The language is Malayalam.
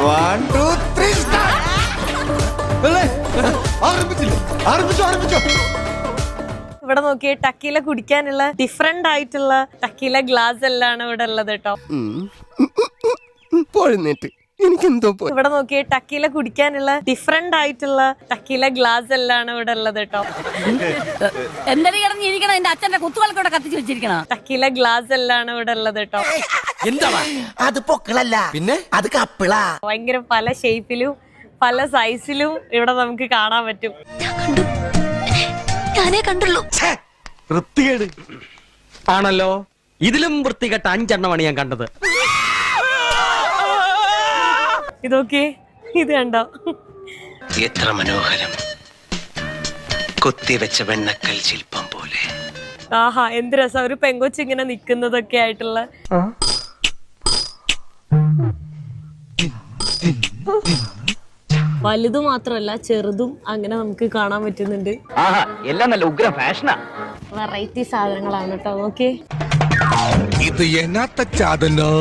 1 2 3 start. ആരംഭിച്ചോ. ഇവിടെ നോക്കിയേ, ടക്കീല കുടിക്കാനുള്ള ഡിഫറെന്റ് ആയിട്ടുള്ള ടക്കീല ഗ്ലാസ് എല്ലാം ഇവിടെ ഉള്ളത് കേട്ടോ. ഇവിടെ നോക്കിയേ, ടക്കീല കുടിക്കാനുള്ള ഡിഫറെന്റ് ആയിട്ടുള്ള ടക്കീല ഗ്ലാസ് എല്ലാം ഇവിടെ ഉള്ളത് കേട്ടോ. എന്തെങ്കിലും ഇറങ്ങിയിരിക്കണം, എന്റെ അച്ഛന്റെ കുത്തുവളക്കോടെ കത്തിച്ച് വെച്ചിരിക്കണം. ടക്കീല ഗ്ലാസ് എല്ലാം ഇവിടെ ഉള്ളത് കേട്ടോ. അത് പൊക്കളല്ല, പിന്നെ അത് കപ്പിളാ. ഭയങ്കര പല ഷേപ്പിലും പല സൈസിലും ഇവിടെ നമുക്ക് കാണാൻ പറ്റും. ഞാനേ കണ്ടുള്ളൂ. വൃത്തികേട് ആണല്ലോ. ഇതിലും വൃത്തികെട്ട 5 എണ്ണമാണ് ഞാൻ കണ്ടത്. ഇതൊക്കെ ഇത് കണ്ടോ, എത്ര മനോഹരം, കൊത്തിവെച്ച വെണ്ണക്കൽ ശില്പം പോലെ. ആഹാ എന്ത് രസം, ഒരു പെങ്കൊച്ച് ഇങ്ങനെ നിക്കുന്നതൊക്കെ ആയിട്ടുള്ള. വലുതു മാത്രല്ല ചെറുതും അങ്ങനെ നമുക്ക് കാണാൻ പറ്റുന്നുണ്ട്. എല്ലാം നല്ല ഉഗ്ര ഫാഷനാ. വെറൈറ്റി സാധനങ്ങളാണ് കേട്ടോ. ഓക്കെ, ഇത് എന്നാത്ത ചാതനോ.